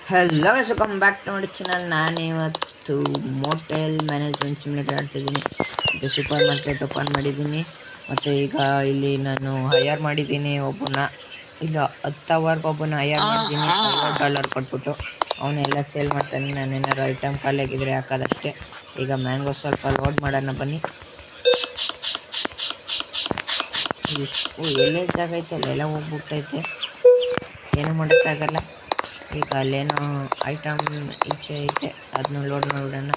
Hello welcome back to my channel. ನಾನು ಇವತ್ತು motel management simulator ಆಡ್ತಿದ್ದೀನಿ. ಮತ್ತು ಸೂಪರ್ ಮಾರ್ಕೆಟ್ ಓಪನ್ ಮಾಡಿದ್ದೀನಿ. ಮತ್ತು ಈಗ ಇಲ್ಲಿ ನಾನು ಹೈಯರ್ ಮಾಡಿದ್ದೀನಿ ಒಬ್ಬನ, ಇಲ್ಲ 10 ಅವರ್ಗೆ ಒಬ್ಬನ ಹೈಯರ್ ಮಾಡಿದ್ದೀನಿ. $50 ಕೊಟ್ಬಿಟ್ಟು ಅವನ್ನೆಲ್ಲ ಸೇಲ್ ಮಾಡ್ತಾನೆ. ನಾನೇನಾದ್ರು ಐಟಮ್ ಖಾಲಿ ಆಗಿದ್ರೆ ಹಾಕೋದಷ್ಟೇ. ಈಗ ಮ್ಯಾಂಗೋ ಸ್ವಲ್ಪ ಲೋಡ್ ಮಾಡೋಣ ಬನ್ನಿ. ಇಷ್ಟು ಎಲ್ಲೇ ಜಾಗ ಐತೆ ಅಲ್ಲೆಲ್ಲ ಹೋಗ್ಬಿಟ್ಟೈತೆ, ಏನೂ ಮಾಡೋಕ್ಕಾಗಲ್ಲ. ಈಗ ಅಲ್ಲೇನೋ ಐಟಮ್ ಈಚೆ ಐತೆ, ಅದನ್ನ ಲೋಡ್ ಮಾಡಿಬಿಡೋಣ.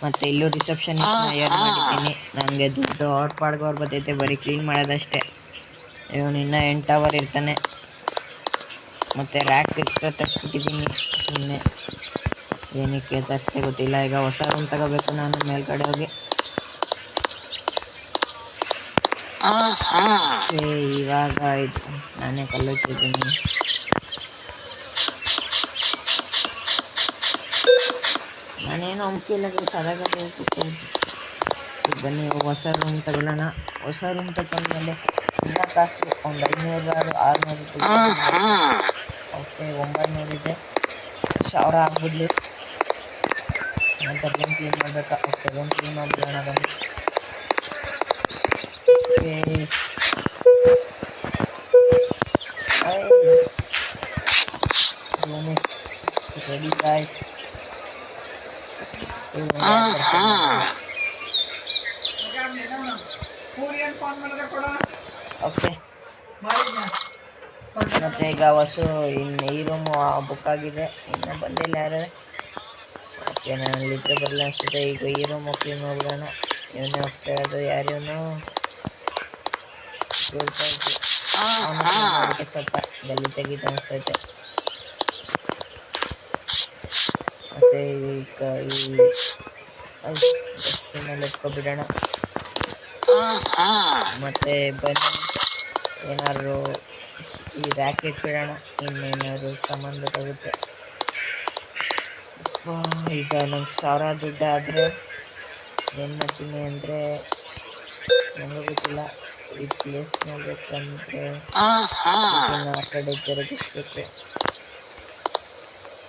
ಮತ್ತು ಇಲ್ಲೂ ರಿಸೆಪ್ಷನಿಸ್ಟ್ ಹೈಯರ್ ಮಾಡಿದ್ದೀನಿ. ನನಗೆ ದುಡ್ಡು ಅವ್ರ ಪಾಡ್ಗೆ ಅವ್ರು ಬರ್ತೈತೆ, ಬರೀ ಕ್ಲೀನ್ ಮಾಡೋದಷ್ಟೇ. ಇವನು ಇನ್ನೂ 8 ಅವರ್ ಇರ್ತಾನೆ. ಮತ್ತು ರ್ಯಾಕ್ ಎಕ್ಸ್ಟ್ರಾ ತರಿಸ್ಬಿಟ್ಟಿದ್ದೀನಿ, ಸುಮ್ಮನೆ ಏನಕ್ಕೆ ತರಿಸ್ದೆ ಗೊತ್ತಿಲ್ಲ. ಈಗ ಹೊಸ ರೂಮ್ ತಗೋಬೇಕು ನಾನು ಮೇಲ್ಗಡೆ ಹೋಗಿ. ಇವಾಗ ಇದು ನಾನೇ ಕಲ್ಲುತ್ತಿದ್ದೀನಿ. ನಾನೇನು ನಂಬಿಕೆ ಇಲ್ಲ ಸದಾಗದೆ ಹೋಗ್ಬಿಟ್ಟು. ಬನ್ನಿ ಹೊಸ ರೂಮ್ ತಗೊಳ್ಳೋಣ. ಹೊಸ ರೂಮ್ ತಗೊಂಡ್ಮೇಲೆ ಇನ್ನೂ ಕಾಸು ಒಂದು 500 600 ಓಕೆ 900 ಇದೆ, 1000 ಆಗ್ಬಿಡ್ಲಿ. ಮತ್ತು ರೂಮ್ ಕ್ಲೀನ್ ಮಾಡಬೇಕಾ? ಓಕೆ ರೂಮ್ ಕ್ಲೀನ್ ಮಾಡಿಬಿಡೋಣ ಬನ್ನಿ. Room is ready guys. Okay ಮತ್ತೆ ಈಗ ಇನ್ನು ಈ ರೂಮು ಬುಕ್ ಆಗಿದೆ, ಇನ್ನೂ ಬಂದಿಲ್ಲ ಯಾರು. ಓಕೆ ನಾನು ಅಲ್ಲಿದ್ದರೆ ಬರಲ್ಲ ಅನಿಸುತ್ತೆ. ಈಗ ಈ ರೂಮ್ ಕ್ಲೀನ್ ಮಾಡ್ಬಿಡೋಣ. ಇವನೇ ಹೋಗ್ತಾ ಇರೋದು, ಯಾರೇನು ಅವನಿಗೆ ಸ್ವಲ್ಪ ಗಲ್ಲಿ ತೆಗೀತ ಅನಿಸ್ತೈತೆ. ಮತ್ತು ಈಗ ಈ ಡಸ್ಟ್ಬಿನಲ್ಲಿ ಎತ್ಕೊಬಿಡೋಣ. ಮತ್ತು ಬನ್ನಿ ಏನಾದ್ರು ಈ ರ್ಯಾಕ್ ಇಟ್ಬಿಡೋಣ, ಇನ್ನೇನಾದ್ರು ಸಾಮಾನು ಬೇಕಾಗುತ್ತೆ. ಈಗ ನಂಗೆ 1000 ದುಡ್ಡು ಆದರೆ ಏನು ಮಾಡ್ತೀನಿ ಅಂದರೆ ನನಗೂ ಗೊತ್ತಿಲ್ಲ. ಈ ಪ್ಲೇಸ್ ನೋಡ್ಬೇಕಂದ್ರೆ ಆ ಕಡೆ ಜರುಗಿಸ್ಬೇಕು.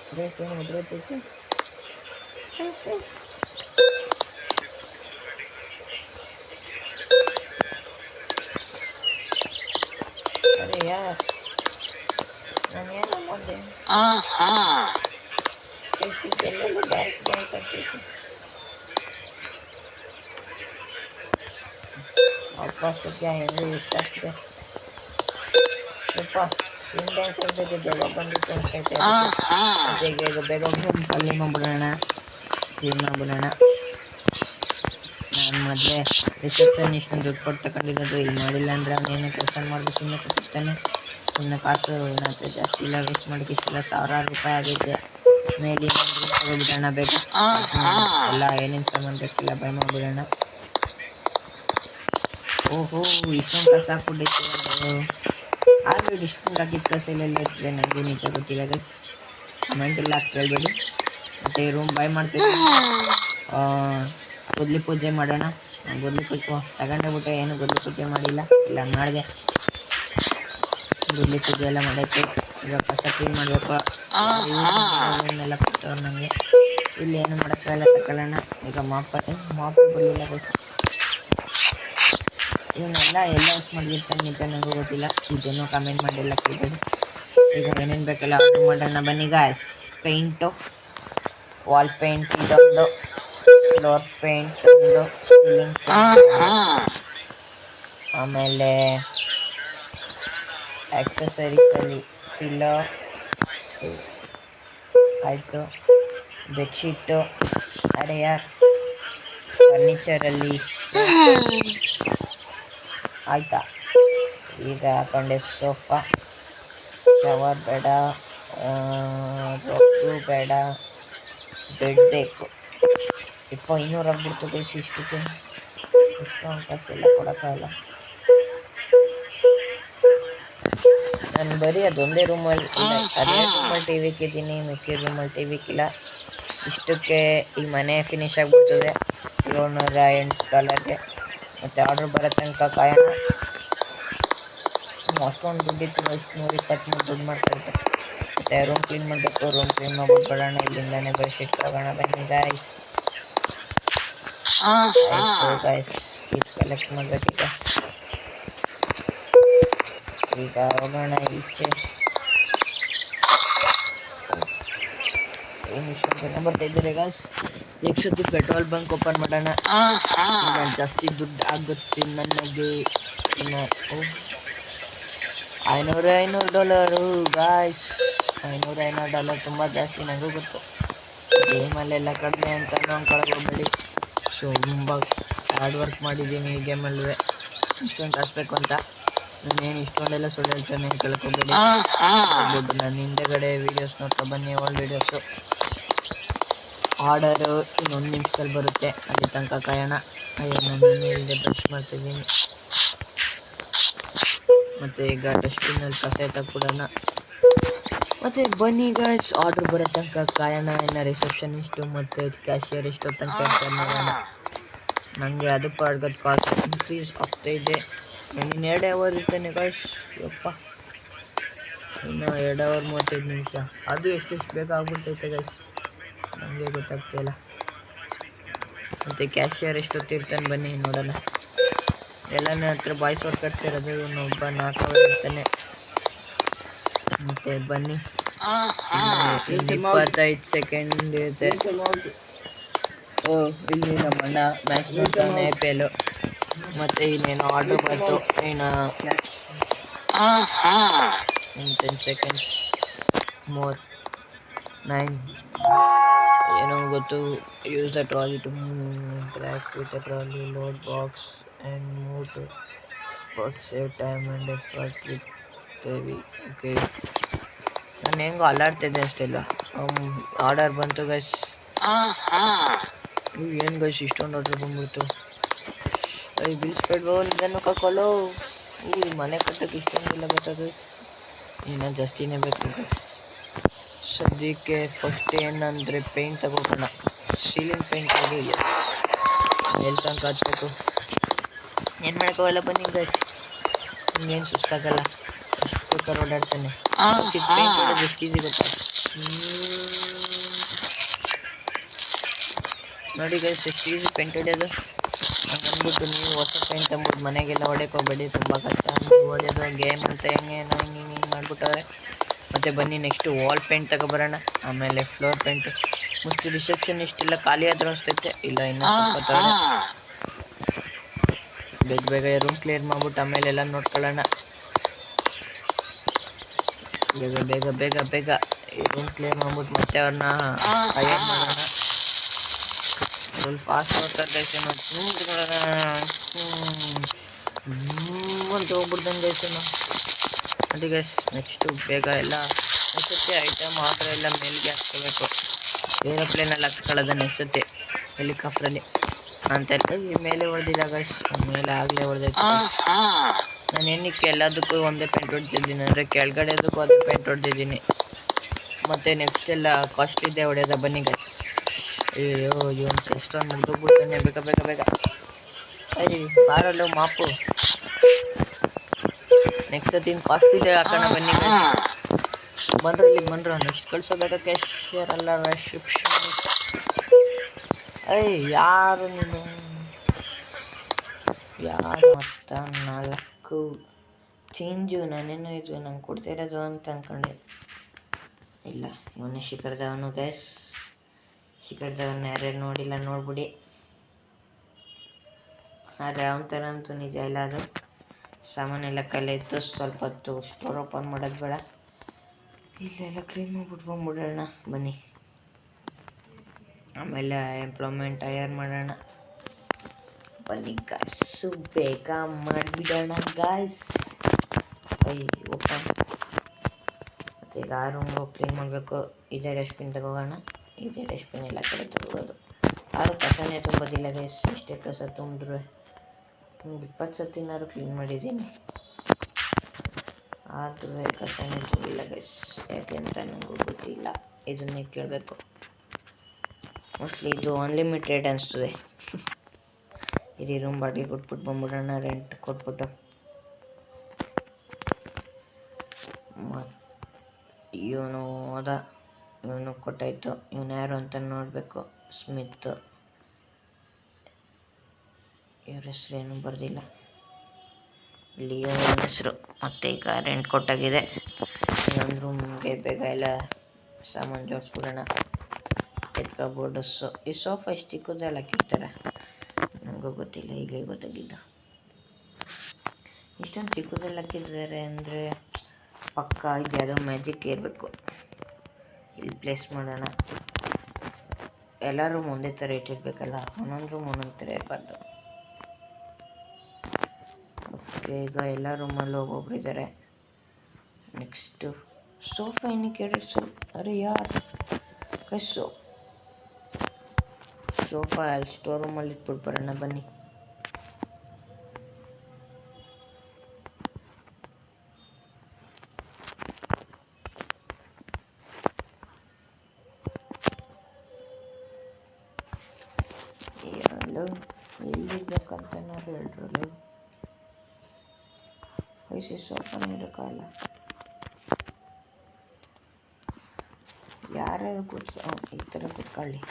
ಪ್ಲೇಸ್ ಏನು ಉದ್ರತೈತಿ. ಅರೆ ಯಾರ್, ನಾನು ಏನೋ ಮಾಡಿದೆ. ಎಲ್ಲೆಲ್ಲ ಡ್ಯಾನ್ಸ್ ಆಗ್ತೈತಿ. ಅಪ್ಪ ಸದ್ಯ ಹೆಂಗೂ ಇಷ್ಟ ಆಗ್ತದೆ. ಸ್ವಲ್ಪ ಏನು ಡ್ಯಾನ್ಸ್ ಆಗ್ತೈತೆ, ದೆವ್ವ ಬಂದಿತ್ತು ಅನ್ಸ್ತೈತೆ. ಈಗ ಬೇಗ ಖಾಲಿ ಮಾಡ್ಬಿಡೋಣ, ಕ್ಲೀನ್ ಮಾಡ್ಬಿಡೋಣ. ನಾನು ಮೊದಲೇ ರಿಸೆಪ್ಷನಿಸ್ಟ್ ದುಡ್ಡು ಕೊಟ್ಟು ತಗೊಂಡಿರೋದು. ಇಲ್ಲಿ ಮಾಡಿಲ್ಲ ಅಂದರೆ ಅವನೇನು ಕೆಲಸ ಮಾಡಿದ್ರೆ ಸುಮ್ಮನೆ ಕೊಟ್ಟಿರ್ತಾನೆ. ಸುಮ್ಮನೆ ಕಾಸು ಏನಂತ ಜಾಸ್ತಿ ಇಲ್ಲ ವೇಸ್ಟ್ ಮಾಡೋಕ್ಕೆ ಇಷ್ಟಿಲ್ಲ. ₹1000 ಆಗೈತೆ. ಮೇಲೆ ತಗೋಬಿಡೋಣ ಬೇಗ. ಎಲ್ಲ ಏನೇನು ಸಾಮಾನು ಬೇಕಿಲ್ಲ ಬೈ ಮಾಡಿಬಿಡೋಣ. ಓಹೋ ಇಷ್ಟೊಂದು ಕಸ ಹಾಕ್ಬಿಟ್ಟೈತೆ. ಆಲ್ರೆಡಿ ಇಷ್ಟೊಂದು ಹಾಕಿದ ಕಸ ಎಲ್ಲ ಇರ್ತದೆ, ನನಗೂ ನಿಜ ಗೊತ್ತಿಲ್ಲ ಗೈಸ್. ಕಮೆಂಟೆಲ್ಲ ಕೇಳಬೇಡಿ. ಮತ್ತು ಈ ರೂಮ್ ಬೈ ಮಾಡ್ತೀನಿ. ಗುದ್ಲಿ ಪೂಜೆ ಮಾಡೋಣ. ಗುದ್ಲಿ ಪೂಜೆ ತಗೊಂಡೋಗ್ಬಿಟ್ಟೆ, ಏನು ಗುದ್ಲಿ ಪೂಜೆ ಮಾಡಿಲ್ಲ. ಇಲ್ಲ ಮಾಡಿದೆ, ಗುದ್ಲಿ ಪೂಜೆ ಎಲ್ಲ ಮಾಡೈತೆ. ಈಗ ಕಸ ಕ್ಲೀನ್ ಮಾಡಬೇಕು. ಇವನ್ನೆಲ್ಲ ಕೊಟ್ಟವ್ರು ನನಗೆ. ಇಲ್ಲಿ ಏನು ಮಾಡೋಕ್ಕಾಗಲ್ಲ, ತಗೊಳ್ಳೋಣ. ಈಗ ಮಾಪೆ ಬರಲಿಲ್ಲ ಗೈಸ್. ಇವನ್ನೆಲ್ಲ ಎಲ್ಲ ಯೂಸ್ ಮಾಡಿರ್ತಾನೆ ನಿಜ, ನನಗೂ ಗೊತ್ತಿಲ್ಲ. ಇದನ್ನು ಕಮೆಂಟ್ ಮಾಡಿಲ್ಲ ಕೇಳಬೇಡಿ. ಈಗ ಏನೇನು ಬೇಕೆಲ್ಲ ಆರ್ಡ್ರ್ ಮಾಡೋಣ ಬನ್ನಿ ಗಾಯ್ಸ್. ಪೇಂಟು, ವಾಲ್ ಪೇಂಟ್, ಇದೊಂದು ಫ್ಲೋರ್ ಪೇಂಟ್, ಒಂದು ಸೀಲಿಂಗ್ ಪೇಂಟ್, ಆಮೇಲೆ ಆಕ್ಸೆಸರೀಸಲ್ಲಿ ಪಿಲ್ಲೋ ಆಯಿತು, ಬೆಡ್ಶೀಟು, ಅರೆ ಯಾರ್ ಫರ್ನಿಚರಲ್ಲಿ ಆಯಿತಾ. ಈಗ ಹಾಕೊಂಡೆ ಸೋಫಾ, ಶವರ್ ಬೇಡ, ರೊಗ್ಗು ಬೇಡ, ಬೆಡ್ ಬೇಕು. 200 ಆಗ್ಬಿಡ್ತು ಗೈಸ್. ಇಷ್ಟಕ್ಕೆ ಎಷ್ಟು ಅವಕಾಶ ಎಲ್ಲ ಕೊಡೋಕ್ಕಾಗಲ್ಲ. ನಾನು ಬರೀ ಅದೊಂದೇ ರೂಮಲ್ಲಿ ಅದೇ ರೂಮಲ್ಲಿ ಟಿ ವಿ ಇಕ್ಕಿದ್ದೀನಿ, ಮಿಕ್ಕಿ ರೂಮಲ್ಲಿ ಟಿ ವಿ ಇಕ್ಕಿಲ್ಲ. ಇಷ್ಟಕ್ಕೆ ಈ ಮನೆ ಫಿನಿಶ್ ಆಗಿಬಿಡ್ತದೆ $708. ಮತ್ತು ಆರ್ಡ್ರ್ ಬರೋ ತನಕ ಕಾಯೋಣ. ಅಷ್ಟೊಂದು ದುಡ್ಡಿತ್ತು ಗೈಸ್, 123 ದುಡ್ಡು ಮಾಡ್ತಾಯಿದ್ದೆ. ಮತ್ತು ಮತ್ತೆ ರೂಮ್ ಕ್ಲೀನ್ ಮಾಡಬೇಕು. ರೂಮ್ ಕ್ಲೀನ್ ಮಾಡ್ಬಿಟ್ಟು ಬರೋಣ. ಇಲ್ಲಿಂದಾನೆ ಬೆಡ್ಶೀಟ್ ತಗೋಣ ಬನ್ನಿ ಗಾಯ್ಸ್. ಆಯಿತು ಗಾಯ್ಸ್, ಇದು ಕಲೆಕ್ಟ್ ಮಾಡಬೇಕೀಗ. ಈಗ ಹೋಗೋಣ ಈಚೆ. ಏನು ಇಷ್ಟೊಂದು ಜನ ಬರ್ತಾ ಇದ್ದಾರೆ ಗಾಯ್ಸ್. ಈಗ ಸತಿ ಪೆಟ್ರೋಲ್ ಬಂಕ್ ಓಪನ್ ಮಾಡೋಣ. ಇನ್ನು ಜಾಸ್ತಿ ದುಡ್ಡು ಆಗುತ್ತೆ ನನಗೆ. ಇನ್ನು $500 ಗಾಯ್ಸ್. $500 ತುಂಬ ಜಾಸ್ತಿ, ನನಗೂ ಗೊತ್ತು. ಗೇಮಲ್ಲೆಲ್ಲ ಕಡಿಮೆ ಅಂತ ಅಂದ್ಕೊಳಕ್ಕೆ ಹೋಗ್ಬೇಡಿ. ತುಂಬ ಹಾರ್ಡ್ ವರ್ಕ್ ಮಾಡಿದ್ದೀನಿ ಈ ಗೇಮಲ್ಲೂ ಇಷ್ಟೊಂದು ಕಾಸ್ಬೇಕು ಅಂತ. ನಾನೇನು ಇಷ್ಟೊಂದೆಲ್ಲ ಸುಳ್ಳು ಹೇಳ್ತಾನೆ ಕೇಳ್ಕೊಬೇಡಿ. ಹೋಗ್ಬಿಟ್ಟು ನಾನು ಹಿಂದೆಗಡೆ ವೀಡಿಯೋಸ್ ನೋಡ್ಕೊ ಬನ್ನಿ, ಓಲ್ಡ್ ವೀಡಿಯೋಸು. ಆರ್ಡರು ಇನ್ನೊಂದು ನಿಮಿಷದಲ್ಲಿ ಬರುತ್ತೆ, ಅಲ್ಲಿ ತನಕ ಕಾಯೋಣ. ಅಯ್ಯೋ, ನಾನು ಇಲ್ಲದೆ ಬ್ರಷ್ ಮಾಡ್ತಿದ್ದೀನಿ. ಮತ್ತು ಈಗ ಡಸ್ಟ್ಬಿನ್ನಲ್ಲಿ ಕಸ ಎತ್ತಾಕ್ಬಿಡೋಣ. ಮತ್ತು ಬನ್ನಿ ಗಾಯ್ಸ್, ಆರ್ಡ್ರ್ ಬರೋ ತನಕ ಕಾಯೋಣ. ಇನ್ನು ರಿಸೆಪ್ಷನಿಸ್ಟು ಮತ್ತು ಕ್ಯಾಶಿಯರ್ ಇಷ್ಟೋ ತನಕ ಅಂತ ನೋಡೋಣ. ನನಗೆ ಅದು ಪಾಡ್ಗದ ಕಾಸ್ಟ್ ಇನ್ಕ್ರೀಸ್ ಆಗ್ತಾಯಿದೆ. ನಾನು ಇನ್ನು 2 ಅವರ್ ಇರ್ತೇನೆ ಗಾಯ್ಸ್. ಯಪ್ಪ, ಇನ್ನು 2 ಅವರ್ 35 ನಿಮಿಷ. ಅದು ಎಷ್ಟೆಷ್ಟು ಬೇಗ ಆಗ್ಬಿಡ್ತೈತೆ ಗಾಯ್ಸ್, ನನಗೆ ಗೊತ್ತಾಗ್ತಾಯಿಲ್ಲ. ಮತ್ತು ಕ್ಯಾಶಿಯರ್ ಎಷ್ಟೊತ್ತಿರ್ತಾನೆ ಬನ್ನಿ ನೋಡೋಣ. ಎಲ್ಲ ನನ್ನ ಹತ್ರ ಬಾಯ್ಸ್ ವರ್ಕರ್ಸ್ ಇರೋದು, ಇವನೊಬ್ಬ 4 ಅವರ್ ಇರ್ತಾನೆ. ಮತ್ತು ಬನ್ನಿ, 25 ಸೆಕೆಂಡ್ ಇರುತ್ತೆ. ಇಲ್ಲಿ ನಮ್ಮಣ್ಣ ಮ್ಯಾಚ್ ನೋಡ್ತಾನೆ IPL. ಮತ್ತು ಇನ್ನೇನು ಆರ್ಡ್ರ್ ಬಂತು. ಇನ್ನು 10 seconds more. 9. ಏನೋ ಗೊತ್ತು. Use the trolley to interact with the trolley, load box and move to spot, save time and effort with heavy. Okay, ನಾನು ಹೆಂಗೋ ಅಲ್ಲಾಡ್ತಿದ್ದೆ ಅಷ್ಟಿಲ್ಲ. ಆರ್ಡರ್ ಬಂತು ಗೈಸ್. ಏನು ಗೈಸ್ ಇಷ್ಟೊಂದು ಆರ್ಡರ್ ಬಂದ್ಬಿಡ್ತು. ಬಿಲ್ಸ್ಬೇಡ್ವೋ ನಿಂದನ್ನು ಕಾಕೊಳ್ಳೋ. ಮನೆ ಕಟ್ಟಕ್ಕೆ ಇಷ್ಟೊಂದಿಲ್ಲ ಗೊತ್ತಾ ಗೈಸ್, ಇನ್ನೂ ಜಾಸ್ತಿನೇ ಬೇಕು ಗೈಸ್. ಸದ್ಯಕ್ಕೆ ಫಸ್ಟ್ ಏನಂದರೆ ಪೇಂಟ್ ತಗೋಬೋಣ. ಸೀಲಿಂಗ್ ಪೇಂಟ್ ಅದು ಎಲ್ಲಿ ತನಕ ಹತ್ಬೇಕು, ಏನು ಮಾಡೋಕ್ಕಾಗಲ್ಲ. ಬನ್ನಿ ಗೈಸ್, ಹಿಂಗೇನು ಸುಸ್ತಾಗಲ್ಲ, ಅಷ್ಟು ಪ್ರಕಾರ ಓಡಾಡ್ತಾನೆ. ಪೇಂಟ್ ಹೊಡೋದು ಎಷ್ಟು ಈಸಿ ಗೊತ್ತಾ. ನೋಡಿ ಗೈಸ್, ಎಷ್ಟು ಈಸಿ ಪೇಂಟ್ ಹೊಡೆಯೋದು. ಹಂಗೆ ಅಂದ್ಬಿಟ್ಟು ನೀವು ಹೊಸ ಪೇಂಟ್ ಅಂದ್ಬಿಟ್ಟು ಮನೆಗೆಲ್ಲ ಹೊಡೆಯೋಕೆ ಹೋಗ್ಬೇಡಿ, ತುಂಬ ಕಷ್ಟ ಹೊಡೆಯೋದು. ಗೇಮ್ ಅಂತ ಹಿಂಗೆ ಮಾಡಿಬಿಟ್ಟವ್ರೆ. ಮತ್ತು ಬನ್ನಿ ನೆಕ್ಸ್ಟು ವಾಲ್ ಪೇಂಟ್ ತಗೊಬರೋಣ. ಆಮೇಲೆ ಫ್ಲೋರ್ ಪೇಂಟು. ಮೋಸ್ಟ್ಲಿ ರಿಸೆಪ್ಷನ್ ಇಷ್ಟೆಲ್ಲ ಖಾಲಿ ಆದರೂ ಅನಿಸ್ತೈತೆ. ಇಲ್ಲ, ಇನ್ನೂ ಸ್ವಲ್ಪ ತಗೊಳ್ಳಿ. ಬೇಗ ಬೇಗ ರೂಮ್ ಕ್ಲಿಯರ್ ಮಾಡ್ಬಿಟ್ಟು ಆಮೇಲೆ ಎಲ್ಲ ನೋಡ್ಕೊಳ್ಳೋಣ. ಬೇಗ ಬೇಗ ಬೇಗ ಬೇಗ ಈ ರೂಮ್ ಕ್ಲಿಯರ್ ಮಾಡ್ಬಿಟ್ಟು ಮತ್ತೆ ಅವ್ರನ್ನ ಹೈಯರ್ ಮಾಡೋಣ. ಸ್ವಲ್ಪ ಫಾಸ್ಟ್ ಹೋಗ್ತಾರೆ ಅಂತ ಹೋಗ್ಬಿಡ್ದಂಗೆ ಗೈಸೇನು. ನೋಡಿ ಗೈಸ್, ನೆಕ್ಸ್ಟು ಬೇಗ ಎಲ್ಲ ಅನಿಸುತ್ತೆ ಐಟಮ್ ಆರ್ಡ್ರ್ ಎಲ್ಲ ಮೇಲ್ಗೆ ಹಾಕ್ಕೋಬೇಕು. ಏರೋಪ್ಲೇನಲ್ಲಿ ಹಾಕ್ಸ್ಕೊಳ್ಳೋದನ್ನ ಅನಿಸುತ್ತೆ, ಹೆಲಿಕಾಪ್ಟ್ರಲ್ಲಿ ಅಂತ ಮೇಲೆ ಹೊಡೆದಿಲ್ಲ ಗೈಸ್. ಮೇಲೆ ಆಗಲೇ ಹೊಡೆದೈತೆ. ನಾನು ಏನಕ್ಕೆ ಎಲ್ಲದಕ್ಕೂ ಒಂದೇ ಪೇಂಟ್ ಹೊಡೆದಿದ್ದೀನಿ ಅಂದರೆ ಕೆಳಗಡೆದಕ್ಕೂ ಅದೇ ಪೇಂಟ್ ಹೊಡೆದಿದ್ದೀನಿ. ಮತ್ತು ನೆಕ್ಸ್ಟ್ ಎಲ್ಲ ಕಾಸ್ಟ್ಲಿದ್ದೇ ಹೊಡೆಯೋದ. ಬನ್ನಿ ಗೈಸ್. ಅಯ್ಯೋ ಇವನು ಎಷ್ಟೊಂದು ಮುಗ್ದೋಗ್ಬಿಡ್ತಾನೆ. ಬೇಗ ಬೇಗ ಬೇಗ ಬಾರಲ್ಲೋ ಮಾಪು. ನೆಕ್ಸ್ಟ್ ಹೊತ್ತಿನ ಕಾಸ್ಟ್ಲಿದೆ ಹಾಕೋಣ ಬನ್ನಿ ಗೈಸ್. ಬಂದ್ರು ಇಲ್ಲಿಗೆ ಬಂದ್ರು. ನೆಕ್ಸ್ಟ್ ಕಳ್ಸೋಬೇಕಾ ಕ್ಯಾಶಿಯರ್ ಅಲ್ಲ ರಿಸೆಪ್ಷನಿಸ್ಟ್. ಯಾರು ನೀನು, ಯಾರು ಮತ್ತ 4 ಚೇಂಜು. ನಾನೇನು ಇದು ನಂಗೆ ಕೊಡ್ತಿರೋದು ಅಂತ ಅಂದ್ಕೊಂಡೆ. ಇಲ್ಲ, ಇವನೇ ಶಿಖರ್ದವನು ಗೈಸ್. ಶಿಖರ್ದವನ್ನ ಯಾರ್ಯಾರು ನೋಡಿಲ್ಲ ನೋಡ್ಬಿಡಿ. ಆದರೆ ಅವನ ಥರ ಅಂತೂ ನಿಜ ಇಲ್ಲ. ಅದು ಸಾಮಾನೆಲ್ಲ ಕಲೆ ಇತ್ತು, ಸ್ವಲ್ಪ ಹೊತ್ತು ಸ್ಟೋರ್ ಓಪನ್ ಮಾಡೋದು ಬೇಡ. ಇಲ್ಲೆಲ್ಲ ಕ್ಲೀನ್ ಮಾಡ್ಬಿಟ್ಟು ಬಂದ್ಬಿಡೋಣ ಬನ್ನಿ. ಆಮೇಲೆ ಎಂಪ್ಲಾಯ್ಮೆಂಟ್ ಹೈಯರ್ ಮಾಡೋಣ ಬನ್ನಿ ಗಾಯ್ಸು. ಬೇಗ ಮಾಡಿಬಿಡೋಣ ಗಾಯ್ಸ್. ಓಪನ್. ಮತ್ತು ಈಗ ಆ ರೂಮ್ಗೆ ಕ್ಲೀನ್ ಮಾಡಬೇಕು. ಇದೇ ಡಸ್ಟ್ಬಿನ್ ತಗೋಗೋಣ. ಇದೇ ಡಸ್ಟ್ಬಿನ್ ಎಲ್ಲ ಕಡೆ ತಗೋಬೋದು. ಯಾರು ಕಸನೇ ತುಂಬೋದಿಲ್ಲ ಗೈಸ್. ಇಷ್ಟೇ ಕಸ ತುಂಬಿದ್ರೆ 20 ಸತಿನಾರು ಕ್ಲೀನ್ ಮಾಡಿದ್ದೀನಿ, ಆದರೂ ಕಸನೇ ತುಂಬಿಲ್ಲ ಗೈಸ್. ಯಾಕೆ ಅಂತ ನನಗೂ ಗೊತ್ತಿಲ್ಲ, ಇದನ್ನೇ ಕೇಳಬೇಕು. ಮೋಸ್ಟ್ಲಿ ಇದು ಅನ್ಲಿಮಿಟೆಡ್ ಅನಿಸ್ತದೆ. ಇಡೀ ರೂಮ್ ಬಾಡಿಗೆ ಕೊಟ್ಬಿಟ್ಟು ಬಂದ್ಬಿಡೋಣ, ರೆಂಟ್ ಕೊಟ್ಬಿಟ್ಟು. ಇವನು ಹೋದ, ಇವನು ಕೊಟ್ಟಾಯಿತು. ಇವನು ಯಾರು ಅಂತ ನೋಡಬೇಕು. ಸ್ಮಿತ್, ಇವ್ರ ಹೆಸರೇನು ಬರೆದಿಲ್ಲ. ಲಿಯೋ ಹೆಸರು. ಮತ್ತು ಈಗ ರೆಂಟ್ ಕೊಟ್ಟಾಗಿದೆ. ಇನ್ನೊಂದು ರೂಮ್ಗೆ ಬೇಗ ಎಲ್ಲ ಸಾಮಾನು ಜೋಡಿಸ್ಬಿಡೋಣ. ಎತ್ಕೊಬೋದು. ಈ ಸೋಫಾ ಇಷ್ಟು ಚಿಕ್ಕದಲ್ಲಿ ಹಾಕಿರ್ತಾರೆ, ನನಗೂ ಗೊತ್ತಿಲ್ಲ, ಈಗಲೇ ಗೊತ್ತಾಗಿದ್ದು. ಇಷ್ಟೊಂದು ಚಿಕ್ಕದಲ್ಲಿ ಹಾಕಿದ್ದಾರೆ ಅಂದರೆ ಪಕ್ಕ ಇದು ಯಾವುದೋ ಮ್ಯಾಜಿಕ್ ಇರಬೇಕು. ಇಲ್ಲಿ ಪ್ಲೇಸ್ ಮಾಡೋಣ. ಎಲ್ಲರೂ ಒಂದೇ ಥರ ಇಟ್ಟಿರ್ಬೇಕಲ್ಲ, ಒಂದೊಂದು ರೂಮ್ ಒಂದೊಂದು ಥರ ಇರಬಾರ್ದು. ಓಕೆ, ಈಗ ಎಲ್ಲ ರೂಮಲ್ಲೂ ಒಬ್ಬೊಬ್ಬರಿದ್ದಾರೆ. ನೆಕ್ಸ್ಟು ಸೋಫಾ ಏನಕ್ಕೆ ಎರಡು ಅರೆ ಯಾರು ಕೈಸು ಸೋಫಾ ಅಲ್ಲಿ ಸ್ಟೋರ್ ರೂಮಲ್ಲಿ ಇಟ್ಬಿಟ್ಟು ಬರೋಣ ಬನ್ನಿ. ಎಲ್ಲಿರ್ಬೇಕಂತ ಏನಾದ್ರು ಹೇಳ್ರಲ್ಲ. ವಯಸ್ಸಿ ಸೋಫಾನ ಇರೋಕ್ಕಲ್ಲ, ಯಾರ್ಯಾರು ಈ ಥರ ಕೂತ್ಕೊಳ್ಳಿ.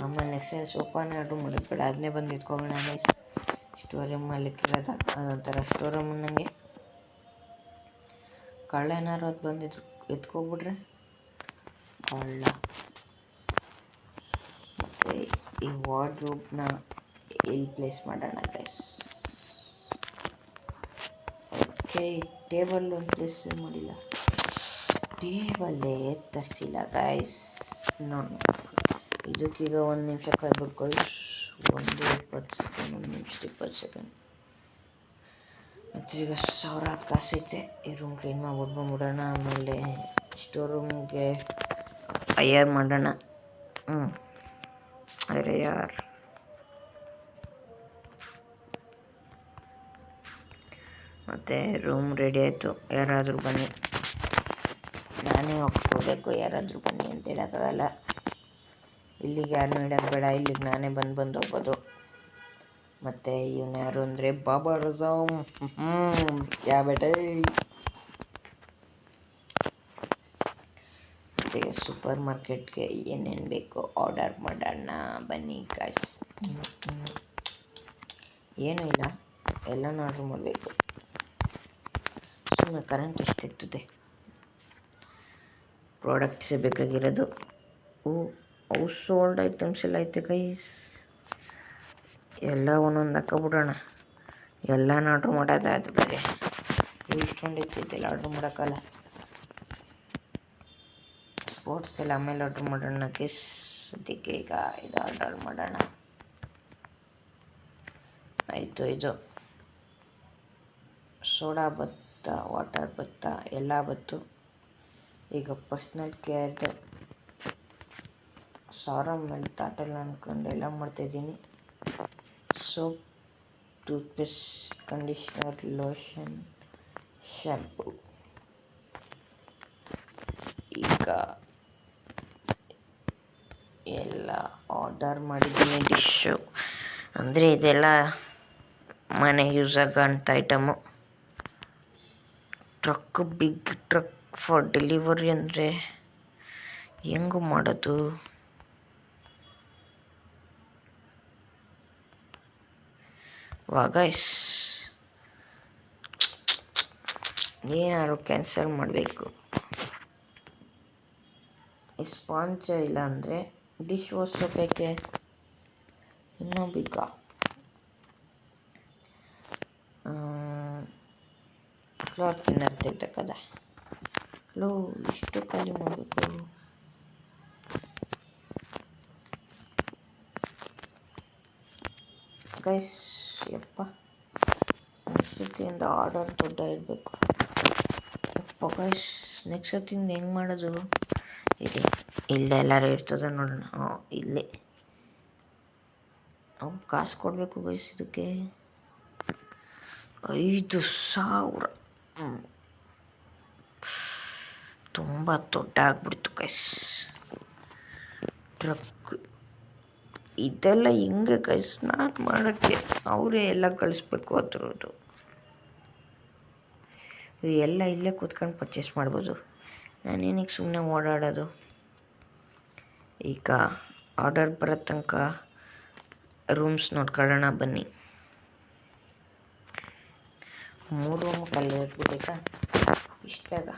ಆಮೇಲೆ ನೆಕ್ಸ್ಟ್ ಸೋಫಾನ ಆರ್ಡ್ರ್ ಮಾಡೋದು ಬೇಡ, ಅದನ್ನೇ ಬಂದು ಎತ್ಕೊಬೇಡ. ನೈಸ್ ಸ್ಟೋರ್ ರೂಮಲ್ಲಿ ಇಕ್ಕಿರೋದ ಅದೊಂಥರ ಸ್ಟೋರ್ ರೂಮ್. ನನಗೆ ಕಳ್ಳ ಏನಾರು ಅದು ಬಂದಿದ್ರು ಎತ್ಕೊಬಿಟ್ರೆ ಕಳ್ಳ. ಮತ್ತು ಈ ವಾರ್ಡ್ರೋಬ್ನ ಇಲ್ಲಿ ಪ್ಲೇಸ್ ಮಾಡೋಣ ಗೈಸ್. ಓಕೆ, ಟೇಬಲ್ ಒಂದು ಪ್ಲೇಸ್ ಮಾಡಿಲ್ಲ, ಟೇಬಲ್ಲೇ ತರಿಸಿಲ್ಲ ಗೈಸ್. ನಾನು ಇದಕ್ಕೀಗ 1 ನಿಮಿಷ ಕಾಯ್ಬೇಕು ಗೈಸ್. 20 ಸೆಕೆಂಡ್, 1 ನಿಮಿಷ 20 ಸೆಕೆಂಡ್. ಮತ್ತು ಈಗ 1000 ಕಾಸೈತೆ. ಈ ರೂಮ್ ಕ್ಲೀನ್ ಮಾಡ್ಬಿಟ್ಟು ಬಂದ್ಬಿಡೋಣ. ಆಮೇಲೆ ಸ್ಟೋರ್ ರೂಮ್ಗೆ ಐಆರ್ ಮಾಡೋಣ. ಅರೆ ಯಾರ್, ಮತ್ತು ರೂಮ್ ರೆಡಿ ಆಯಿತು. ಯಾರಾದರೂ ಬನ್ನಿ, ನಾನೇ ಹೋಗ್ಕೋಬೇಕು. ಯಾರಾದರೂ ಬನ್ನಿ ಅಂತ ಹೇಳೋಕ್ಕಾಗಲ್ಲ. ಇಲ್ಲಿಗೆ ಯಾರನ್ನೂ ಇಡೋದು ಬೇಡ, ಇಲ್ಲಿಗೆ ನಾನೇ ಬಂದು ಹೋಗ್ಬೋದು. ಮತ್ತು ಇವನು ಯಾರು ಅಂದರೆ ಬಾಬಾ ರಜಾಮ್. ಯಾ ಬೇಟೆ. ಮತ್ತು ಸೂಪರ್ ಮಾರ್ಕೆಟ್ಗೆ ಏನೇನು ಬೇಕೋ ಆರ್ಡರ್ ಮಾಡೋಣ ಬನ್ನಿ ಕಾಯ್ಸ್. ಏನೂ ಇಲ್ಲ, ಎಲ್ಲನೂ ಆರ್ಡ್ರ್ ಮಾಡಬೇಕು. ಸುಮ್ಮನೆ ಕರೆಂಟ್ ಎಷ್ಟಿರ್ತದೆ. ಪ್ರಾಡಕ್ಟ್ಸೇ ಬೇಕಾಗಿರೋದು. ಹೌಸ್ ಹೋಲ್ಡ್ ಐಟಮ್ಸ್ ಎಲ್ಲ ಐತೆ ಗೈಸ್. ಎಲ್ಲ ಒಂದೊಂದು ಹಾಕೋಬಿಡೋಣ. ಎಲ್ಲನೂ ಆರ್ಡ್ರ್ ಮಾಡೋದಾದ್ರೆ ಇಷ್ಟೊಂದು ಇರ್ತಿದ್ದೆಲ್ಲ ಆರ್ಡ್ರ್ ಮಾಡೋಕ್ಕಲ್ಲ. ಸ್ಪೋರ್ಟ್ಸ್ದೆಲ್ಲ ಆಮೇಲೆ ಆರ್ಡ್ರ್ ಮಾಡೋಣ ಗೈಸ್. ಸದ್ಯಕ್ಕೆ ಈಗ ಇದು ಆರ್ಡರ್ ಮಾಡೋಣ. ಆಯಿತು. ಇದು ಸೋಡಾ ಬತ್ತ, ವಾಟರ್ ಬತ್ತ, ಎಲ್ಲ ಬತ್ತು. ಈಗ ಪರ್ಸ್ನಲ್ ಕೇರ್ದು 1000 ಮೇಲೆ ತಾಟಲ್ಲ ಅಂದ್ಕೊಂಡು ಎಲ್ಲ ಮಾಡ್ತಾಯಿದ್ದೀನಿ. Soap, toothpaste, conditioner, lotion, shampoo. ಈಗ ಎಲ್ಲ ಆರ್ಡರ್ ಮಾಡಿದ್ದೀನಿ. ಡಿಶ್ಶು ಅಂದರೆ ಇದೆಲ್ಲ ಮನೆ ಯೂಸ್ ಆಗೋಂಥ item. Truck, big truck for delivery ಅಂದರೆ ಹೆಂಗೆ ಮಾಡೋದು? ಗೈಸ್ ಏನಾದ್ರು ಕ್ಯಾನ್ಸಲ್ ಮಾಡಬೇಕು. ಸ್ಪಾಂಜ್ ಇಲ್ಲ ಅಂದರೆ ಡಿಶ್ ವಾಶ್ ಬೇಕೆ. ಇನ್ನೂ ಬೇಗ ಫ್ಲೋರ್ ಕ್ಲೀನರ್ ತೆಗ್ದಕ್ಕದ. ಇಷ್ಟು ಖಾಲಿ ಮಾಡಬೇಕು. ಗೈಸ್ ಯಪ್ಪ, ನೆಕ್ಸ್ಟ್ ಸತಿಯಿಂದ ಆರ್ಡರ್ ದೊಡ್ಡ ಇರಬೇಕು. ಯಪ್ಪ ಗೈಸ್, ನೆಕ್ಸ್ಟ್ ಸತಿಯಿಂದ ಹೆಂಗೆ ಮಾಡೋದು? ಇಲ್ಲೇ ಎಲ್ಲರೂ ಇರ್ತದೆ ನೋಡೋಣ. ಇಲ್ಲೇ ನಾವು ಕಾಸು ಕೊಡಬೇಕು ಗೈಸ್. ಇದಕ್ಕೆ 5000. ತುಂಬ ದೊಡ್ಡ ಆಗ್ಬಿಡ್ತು ಗೈಸ್ ಟ್ರಕ್. ಇದೆಲ್ಲ ಹಿಂಗೆ ಗೈಸ್ ಸ್ಟಾರ್ಟ್ ಮಾಡೋಕ್ಕೆ ಅವರೇ ಎಲ್ಲ ಕಳಿಸ್ಬೇಕು. ಅದರದ್ದು ಎಲ್ಲ ಇಲ್ಲೇ ಕೂತ್ಕೊಂಡು ಪರ್ಚೇಸ್ ಮಾಡ್ಬೋದು. ನಾನೇನಕ್ಕೆ ಸುಮ್ಮನೆ ಓಡಾಡೋದು. ಈಗ ಆರ್ಡರ್ ಬರೋ ತನಕ ರೂಮ್ಸ್ ನೋಡ್ಕೊಳ್ಳೋಣ ಬನ್ನಿ. 3 ರೂಮ್ ಖಾಲಿ ಆಗ್ಬಿಟ್ಟೈತಾ ಇಷ್ಟು ಬೇಗ.